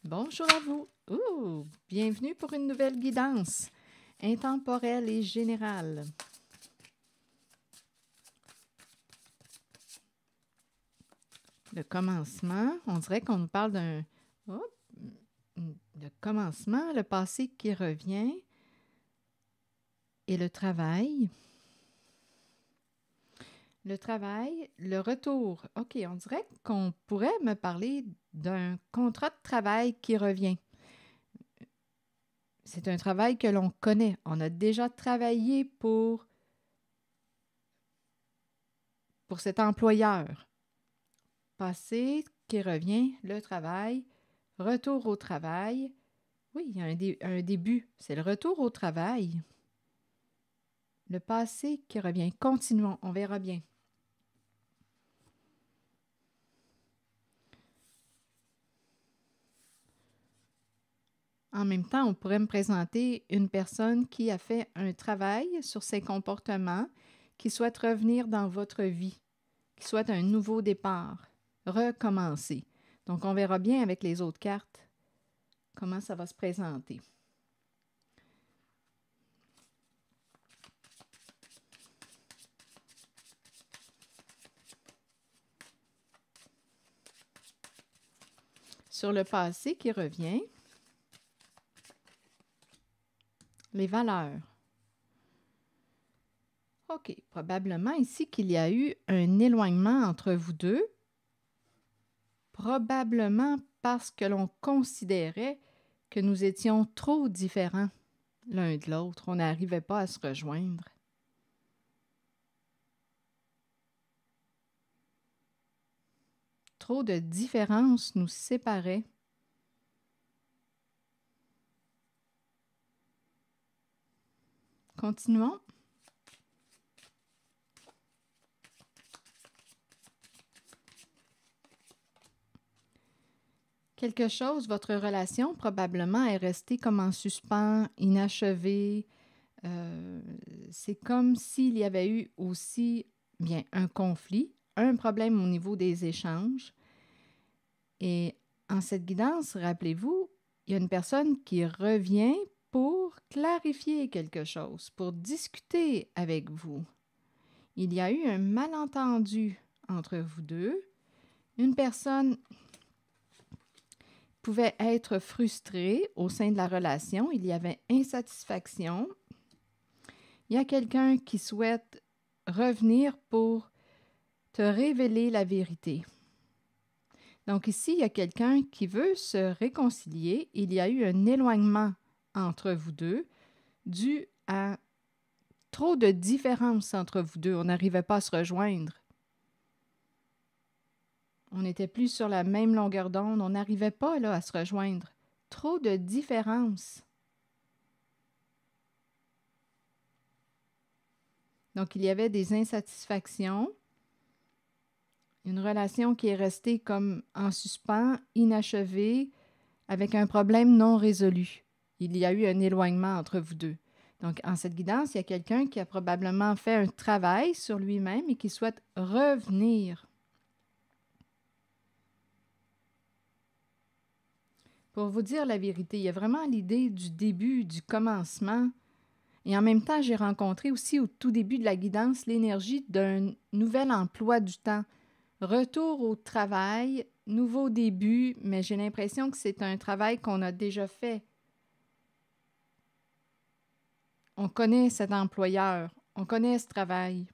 Bonjour à vous. Bienvenue pour une nouvelle guidance intemporelle et générale. Le commencement, on dirait qu'on nous parle le commencement, le passé qui revient et le travail. Le travail, le retour. OK, on dirait qu'on pourrait me parler d'un contrat de travail qui revient. C'est un travail que l'on connaît. On a déjà travaillé pour cet employeur. Passé qui revient, le travail, retour au travail. Oui, il y a un début, c'est le retour au travail. Le passé qui revient. Continuons, on verra bien. En même temps, on pourrait me présenter une personne qui a fait un travail sur ses comportements, qui souhaite revenir dans votre vie, qui souhaite un nouveau départ, recommencer. Donc, on verra bien avec les autres cartes comment ça va se présenter. Sur le passé qui revient, les valeurs. OK, probablement ici qu'il y a eu un éloignement entre vous deux, probablement parce que l'on considérait que nous étions trop différents l'un de l'autre, on n'arrivait pas à se rejoindre. Trop de différences nous séparaient. Continuons. Quelque chose, votre relation probablement est restée comme en suspens, inachevée. C'est comme s'il y avait eu aussi bien un conflit, un problème au niveau des échanges. Et en cette guidance, rappelez-vous, il y a une personne qui revient pour clarifier quelque chose, pour discuter avec vous. Il y a eu un malentendu entre vous deux. Une personne pouvait être frustrée au sein de la relation. Il y avait insatisfaction. Il y a quelqu'un qui souhaite revenir pour te révéler la vérité. Donc ici, il y a quelqu'un qui veut se réconcilier. Il y a eu un éloignement entre vous deux dû à trop de différences entre vous deux. On n'arrivait pas à se rejoindre. On n'était plus sur la même longueur d'onde. On n'arrivait pas là à se rejoindre. Trop de différences. Donc, il y avait des insatisfactions. Une relation qui est restée comme en suspens, inachevée, avec un problème non résolu. Il y a eu un éloignement entre vous deux. Donc, en cette guidance, il y a quelqu'un qui a probablement fait un travail sur lui-même et qui souhaite revenir. Pour vous dire la vérité, il y a vraiment l'idée du début, du commencement. Et en même temps, j'ai rencontré aussi au tout début de la guidance l'énergie d'un nouvel emploi du temps. Retour au travail, nouveau début, mais j'ai l'impression que c'est un travail qu'on a déjà fait. On connaît cet employeur, on connaît ce travail.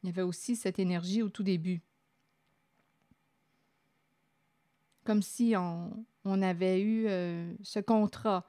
Il y avait aussi cette énergie au tout début. Comme si on avait eu ce contrat.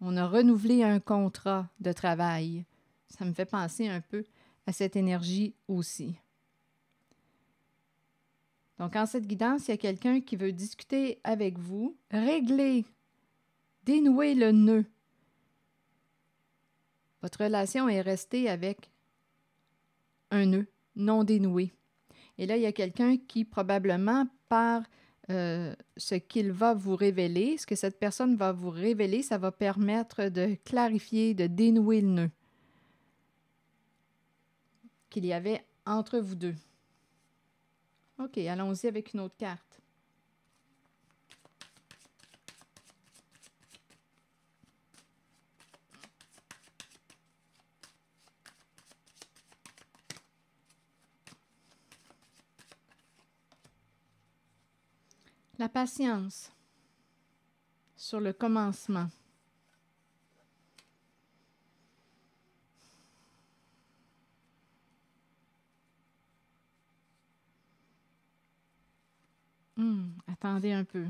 On a renouvelé un contrat de travail. Ça me fait penser un peu à cette énergie aussi. Donc, en cette guidance, il y a quelqu'un qui veut discuter avec vous, régler, dénouer le nœud. Votre relation est restée avec un nœud non dénoué. Et là, il y a quelqu'un qui, probablement, par ce qu'il va vous révéler, ce que cette personne va vous révéler, ça va permettre de clarifier, de dénouer le nœud qu'il y avait entre vous deux. OK, allons-y avec une autre carte. La patience sur le commencement. Attendez un peu.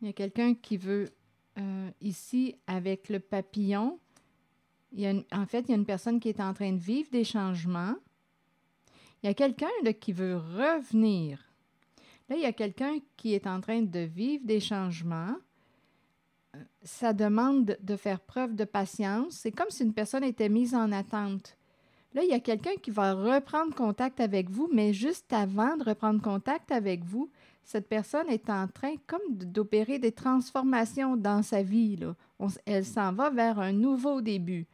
Il y a quelqu'un qui veut, ici, avec le papillon, en fait, il y a une personne qui est en train de vivre des changements. Il y a quelqu'un là, qui veut revenir. Là, il y a quelqu'un qui est en train de vivre des changements. Ça demande de faire preuve de patience. C'est comme si une personne était mise en attente. Là, il y a quelqu'un qui va reprendre contact avec vous, mais juste avant de reprendre contact avec vous, cette personne est en train comme d'opérer des transformations dans sa vie, là. Elle s'en va vers un nouveau début.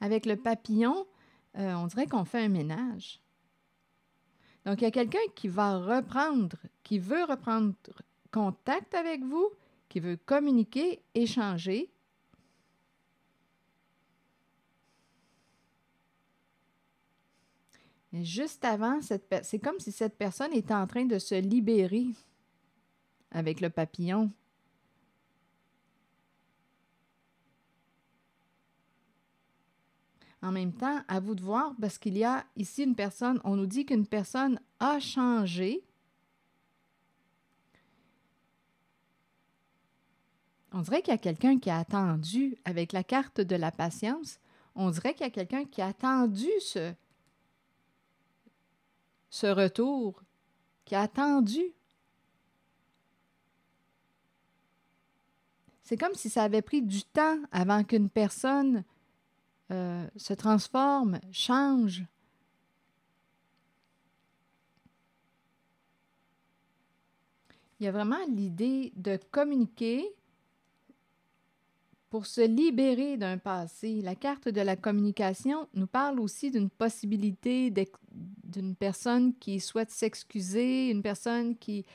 Avec le papillon, on dirait qu'on fait un ménage. Donc, il y a quelqu'un qui va reprendre, qui veut reprendre contact avec vous, qui veut communiquer, échanger. Et juste avant, c'est comme si cette personne était en train de se libérer avec le papillon. En même temps, à vous de voir, parce qu'il y a ici une personne, on nous dit qu'une personne a changé. On dirait qu'il y a quelqu'un qui a attendu, avec la carte de la patience, on dirait qu'il y a quelqu'un qui a attendu ce retour, qui a attendu. C'est comme si ça avait pris du temps avant qu'une personne se transforme, change. Il y a vraiment l'idée de communiquer pour se libérer d'un passé. La carte de la communication nous parle aussi d'une possibilité d'une personne qui souhaite s'excuser, une personne qui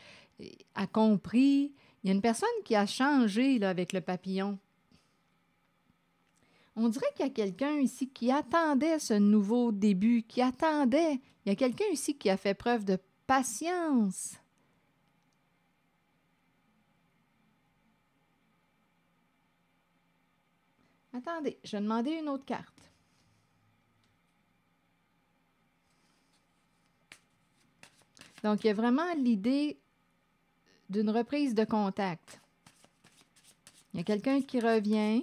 a compris. Il y a une personne qui a changé là, avec le papillon. On dirait qu'il y a quelqu'un ici qui attendait ce nouveau début, qui attendait. Il y a quelqu'un ici qui a fait preuve de patience. Attendez, je vais demander une autre carte. Donc, il y a vraiment l'idée d'une reprise de contact. Il y a quelqu'un qui revient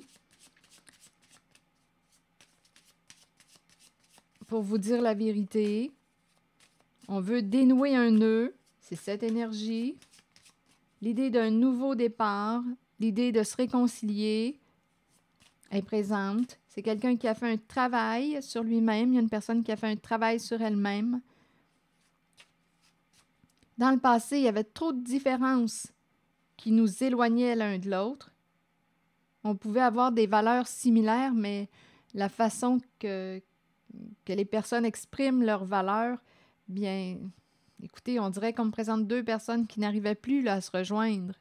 pour vous dire la vérité. On veut dénouer un nœud, c'est cette énergie. L'idée d'un nouveau départ, l'idée de se réconcilier est présente. C'est quelqu'un qui a fait un travail sur lui-même. Il y a une personne qui a fait un travail sur elle-même. Dans le passé, il y avait trop de différences qui nous éloignaient l'un de l'autre. On pouvait avoir des valeurs similaires, mais la façon que les personnes expriment leurs valeurs, bien, écoutez, on dirait qu'on me présente deux personnes qui n'arrivaient plus là, à se rejoindre.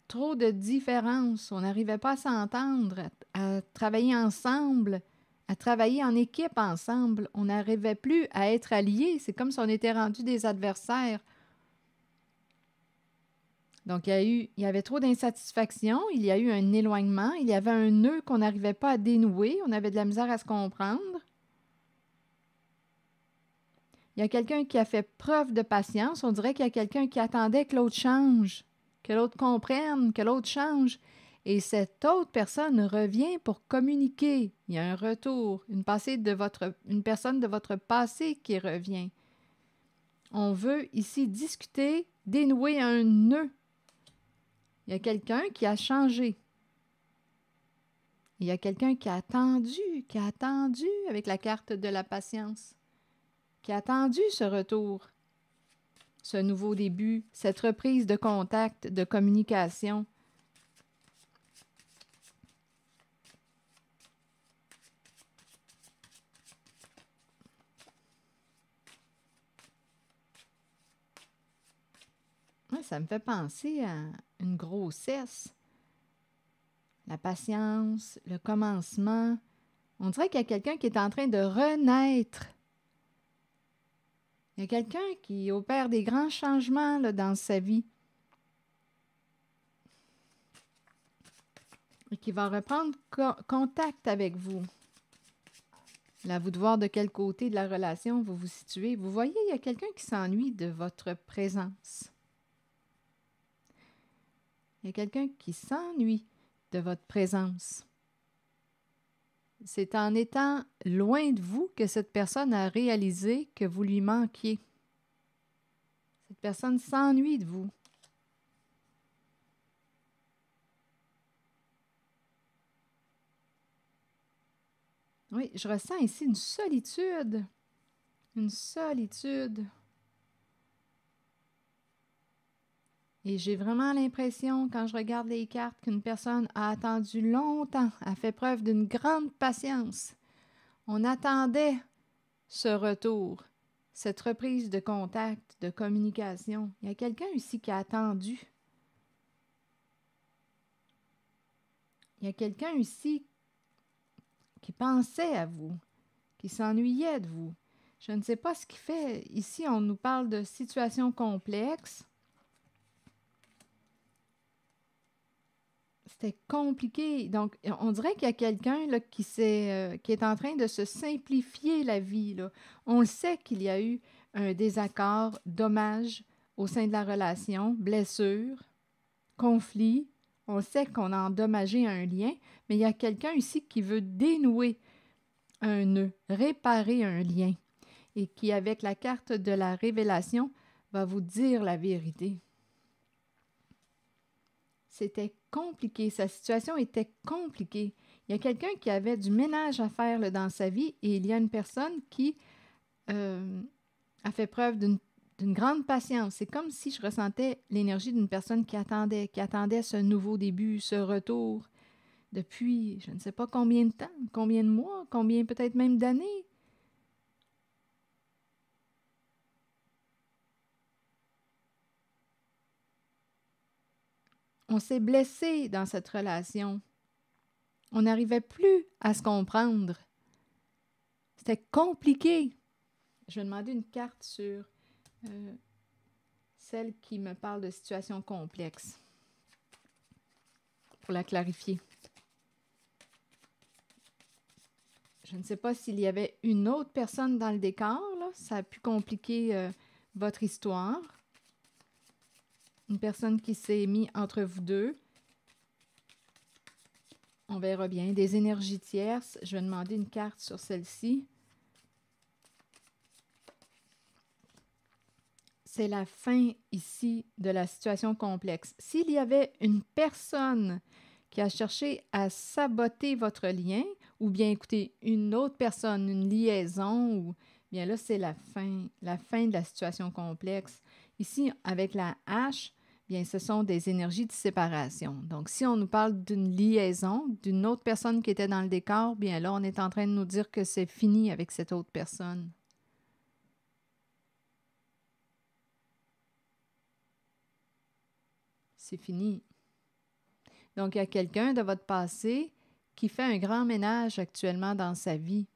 Trop de différences, on n'arrivait pas à s'entendre, à travailler ensemble, à travailler en équipe ensemble. On n'arrivait plus à être alliés. C'est comme si on était rendus des adversaires. Donc, il y avait trop d'insatisfaction, il y a eu un éloignement, il y avait un nœud qu'on n'arrivait pas à dénouer, on avait de la misère à se comprendre. Il y a quelqu'un qui a fait preuve de patience, on dirait qu'il y a quelqu'un qui attendait que l'autre change, que l'autre comprenne, que l'autre change. Et cette autre personne revient pour communiquer. Il y a un retour, une personne de votre passé qui revient. On veut ici discuter, dénouer un nœud. Il y a quelqu'un qui a changé. Il y a quelqu'un qui a attendu avec la carte de la patience, qui a attendu ce retour, ce nouveau début, cette reprise de contact, de communication. Ouais, ça me fait penser à une grossesse. La patience, le commencement. On dirait qu'il y a quelqu'un qui est en train de renaître. Il y a quelqu'un qui opère des grands changements là, dans sa vie et qui va reprendre contact avec vous. Là, à vous de voir de quel côté de la relation vous vous situez. Vous voyez, il y a quelqu'un qui s'ennuie de votre présence. Il y a quelqu'un qui s'ennuie de votre présence. C'est en étant loin de vous que cette personne a réalisé que vous lui manquiez. Cette personne s'ennuie de vous. Oui, je ressens ici une solitude. Une solitude. Et j'ai vraiment l'impression, quand je regarde les cartes, qu'une personne a attendu longtemps, a fait preuve d'une grande patience. On attendait ce retour, cette reprise de contact, de communication. Il y a quelqu'un ici qui a attendu. Il y a quelqu'un ici qui pensait à vous, qui s'ennuyait de vous. Je ne sais pas ce qu'il fait. Ici, on nous parle de situations complexes. C'était compliqué. Donc, on dirait qu'il y a quelqu'un là, qui est en train de se simplifier la vie, là. On le sait qu'il y a eu un désaccord, dommage au sein de la relation, blessure, conflit. On sait qu'on a endommagé un lien, mais il y a quelqu'un ici qui veut dénouer un nœud, réparer un lien et qui, avec la carte de la révélation, va vous dire la vérité. C'était compliqué, sa situation était compliquée. Il y a quelqu'un qui avait du ménage à faire là, dans sa vie et il y a une personne qui a fait preuve d'une grande patience. C'est comme si je ressentais l'énergie d'une personne qui attendait ce nouveau début, ce retour depuis je ne sais pas combien de temps, combien de mois, combien peut-être même d'années. On s'est blessé dans cette relation. On n'arrivait plus à se comprendre. C'était compliqué. Je vais demander une carte sur celle qui me parle de situations complexes pour la clarifier. Je ne sais pas s'il y avait une autre personne dans le décor, là. Ça a pu compliquer votre histoire. Une personne qui s'est mise entre vous deux. On verra bien. Des énergies tierces. Je vais demander une carte sur celle-ci. C'est la fin ici de la situation complexe. S'il y avait une personne qui a cherché à saboter votre lien, ou bien écoutez, une autre personne, une liaison, ou bien là, c'est la fin de la situation complexe. Ici, avec la hache, bien, ce sont des énergies de séparation. Donc, si on nous parle d'une liaison, d'une autre personne qui était dans le décor, bien là, on est en train de nous dire que c'est fini avec cette autre personne. C'est fini. Donc, il y a quelqu'un de votre passé qui fait un grand ménage actuellement dans sa vie.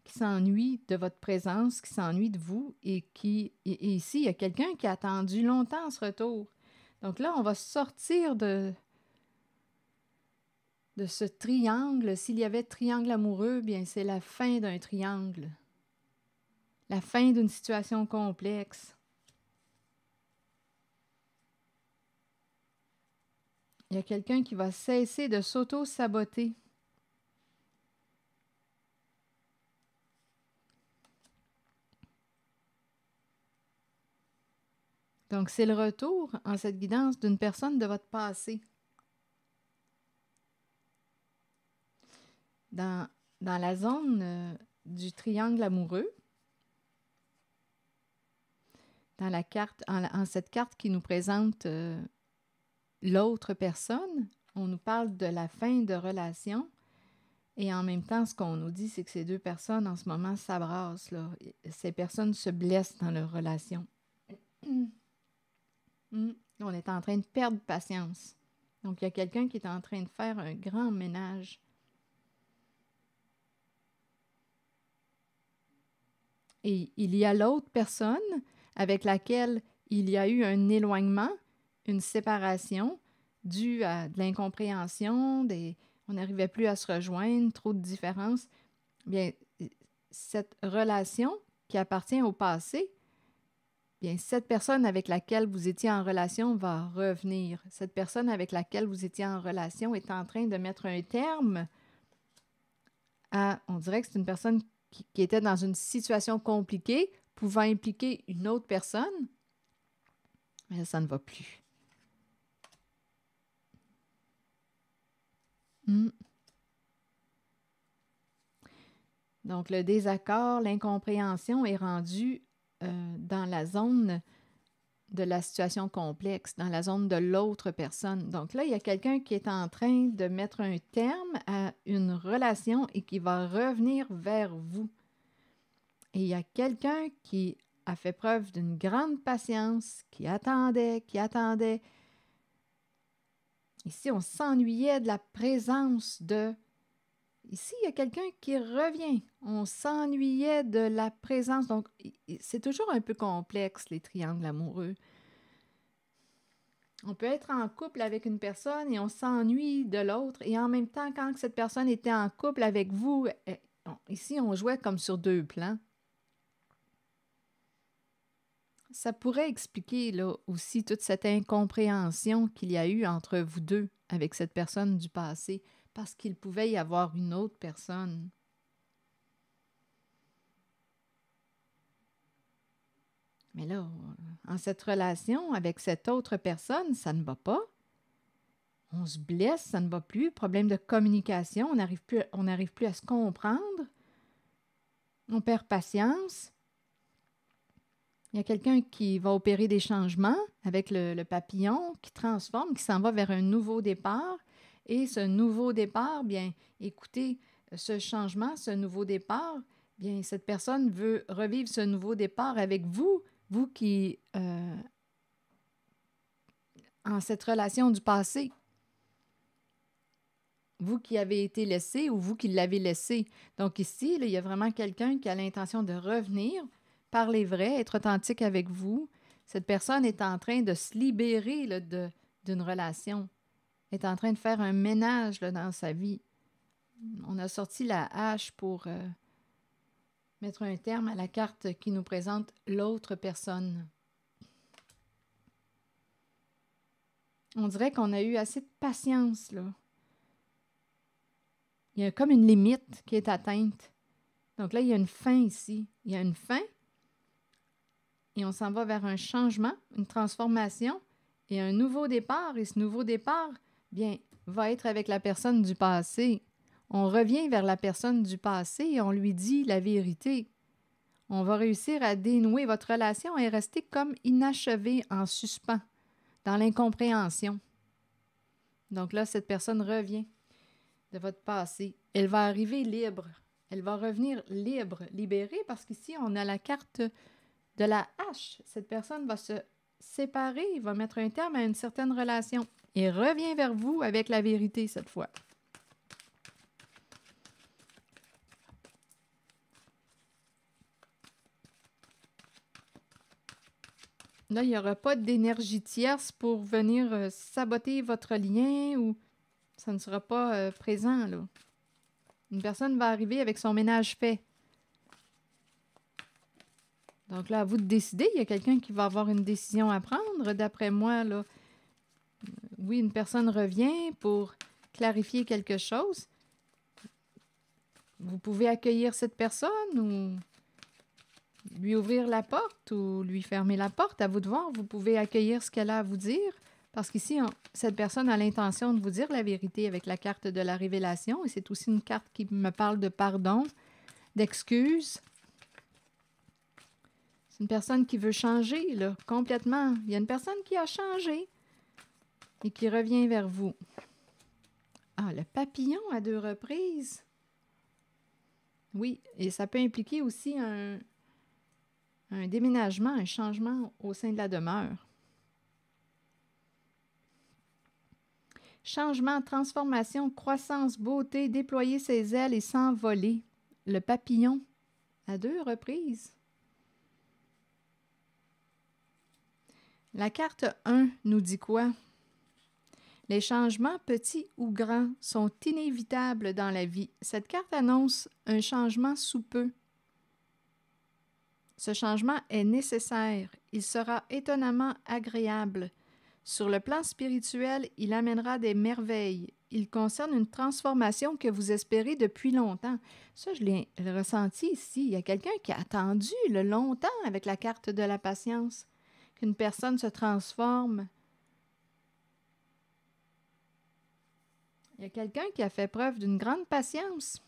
Qui s'ennuie de votre présence, qui s'ennuie de vous et ici, il y a quelqu'un qui a attendu longtemps ce retour. Donc là, on va sortir de ce triangle. S'il y avait triangle amoureux, bien, c'est la fin d'un triangle. La fin d'une situation complexe. Il y a quelqu'un qui va cesser de s'auto-saboter. Donc, c'est le retour en cette guidance d'une personne de votre passé. Dans la zone du triangle amoureux, dans la carte, en cette carte qui nous présente l'autre personne, on nous parle de la fin de relation et en même temps, ce qu'on nous dit, c'est que ces deux personnes en ce moment s'abrassent, là. Ces personnes se blessent dans leur relation. On est en train de perdre patience Donc, il y a quelqu'un qui est en train de faire un grand ménage. Et il y a l'autre personne avec laquelle il y a eu un éloignement, une séparation due à de l'incompréhension, on n'arrivait plus à se rejoindre, trop de différences. Bien, cette relation qui appartient au passé, bien, cette personne avec laquelle vous étiez en relation va revenir. Cette personne avec laquelle vous étiez en relation est en train de mettre un terme à, on dirait que c'est une personne qui était dans une situation compliquée, pouvant impliquer une autre personne, mais là, ça ne va plus. Donc, le désaccord, l'incompréhension est rendu dans la zone de la situation complexe, dans la zone de l'autre personne. Donc là, il y a quelqu'un qui est en train de mettre un terme à une relation et qui va revenir vers vous. Et il y a quelqu'un qui a fait preuve d'une grande patience, qui attendait. Ici, on s'ennuyait de la présence de... Ici, il y a quelqu'un qui revient. On s'ennuyait de la présence. Donc, c'est toujours un peu complexe, les triangles amoureux. On peut être en couple avec une personne et on s'ennuie de l'autre. Et en même temps, quand cette personne était en couple avec vous, ici, on jouait comme sur deux plans. Ça pourrait expliquer là aussi toute cette incompréhension qu'il y a eu entre vous deux avec cette personne du passé, parce qu'il pouvait y avoir une autre personne. Mais là, en cette relation avec cette autre personne, ça ne va pas. On se blesse, ça ne va plus. Problème de communication, on n'arrive plus à se comprendre. On perd patience. Il y a quelqu'un qui va opérer des changements avec le papillon, qui transforme, qui s'en va vers un nouveau départ. Et ce nouveau départ, bien, écoutez, ce changement, ce nouveau départ, bien, cette personne veut revivre ce nouveau départ avec vous, vous qui, en cette relation du passé, vous qui avez été laissé ou vous qui l'avez laissé. Donc ici, là, il y a vraiment quelqu'un qui a l'intention de revenir, parler vrai, être authentique avec vous. Cette personne est en train de se libérer là, d'une relation, est en train de faire un ménage là, dans sa vie. On a sorti la hache pour mettre un terme à la carte qui nous présente l'autre personne. On dirait qu'on a eu assez de patience, là. Il y a comme une limite qui est atteinte. Donc là, il y a une fin ici. Il y a une fin et on s'en va vers un changement, une transformation et un nouveau départ. Et ce nouveau départ, bien, va être avec la personne du passé. On revient vers la personne du passé et on lui dit la vérité. On va réussir à dénouer. Votre relation est restée comme inachevée, en suspens, dans l'incompréhension. Donc là, cette personne revient de votre passé. Elle va arriver libre. Elle va revenir libre, libérée, parce qu'ici, on a la carte de la hache. Cette personne va se séparer, va mettre un terme à une certaine relation et revient vers vous avec la vérité cette fois. Là, il n'y aura pas d'énergie tierce pour venir saboter votre lien ou ça ne sera pas présent, là. Une personne va arriver avec son ménage fait. Donc là, à vous de décider. Il y a quelqu'un qui va avoir une décision à prendre. D'après moi, là, oui, une personne revient pour clarifier quelque chose. Vous pouvez accueillir cette personne ou lui ouvrir la porte ou lui fermer la porte. À vous de voir. Vous pouvez accueillir ce qu'elle a à vous dire. Parce qu'ici, cette personne a l'intention de vous dire la vérité avec la carte de la révélation. Et c'est aussi une carte qui me parle de pardon, d'excuse. C'est une personne qui veut changer, là, complètement. Il y a une personne qui a changé et qui revient vers vous. Ah, le papillon à 2 reprises. Oui, et ça peut impliquer aussi un déménagement, un changement au sein de la demeure. Changement, transformation, croissance, beauté, déployer ses ailes et s'envoler. Le papillon, à 2 reprises. La carte 1 nous dit quoi? Les changements, petits ou grands, sont inévitables dans la vie. Cette carte annonce un changement sous peu. Ce changement est nécessaire. Il sera étonnamment agréable. Sur le plan spirituel, il amènera des merveilles. Il concerne une transformation que vous espérez depuis longtemps. Ça, je l'ai ressenti ici. Il y a quelqu'un qui a attendu longtemps avec la carte de la patience, qu'une personne se transforme. Il y a quelqu'un qui a fait preuve d'une grande patience.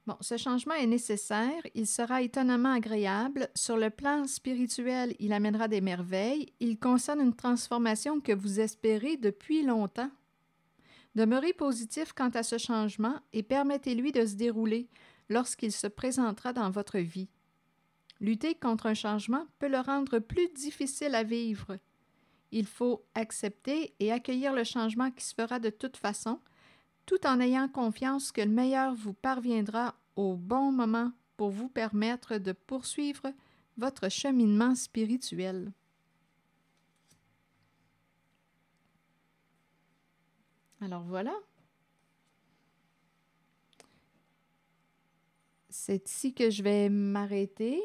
Bon, ce changement est nécessaire, il sera étonnamment agréable. Sur le plan spirituel, il amènera des merveilles. Il concerne une transformation que vous espérez depuis longtemps. Demeurez positif quant à ce changement et permettez-lui de se dérouler lorsqu'il se présentera dans votre vie. Lutter contre un changement peut le rendre plus difficile à vivre. Il faut accepter et accueillir le changement qui se fera de toute façon, tout en ayant confiance que le meilleur vous parviendra au bon moment pour vous permettre de poursuivre votre cheminement spirituel. Alors voilà. C'est ici que je vais m'arrêter.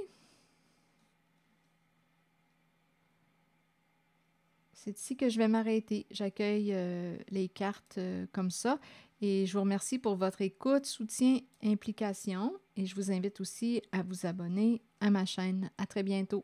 C'est ici que je vais m'arrêter. J'accueille les cartes comme ça et je vous remercie pour votre écoute, soutien, implication et je vous invite aussi à vous abonner à ma chaîne. À très bientôt.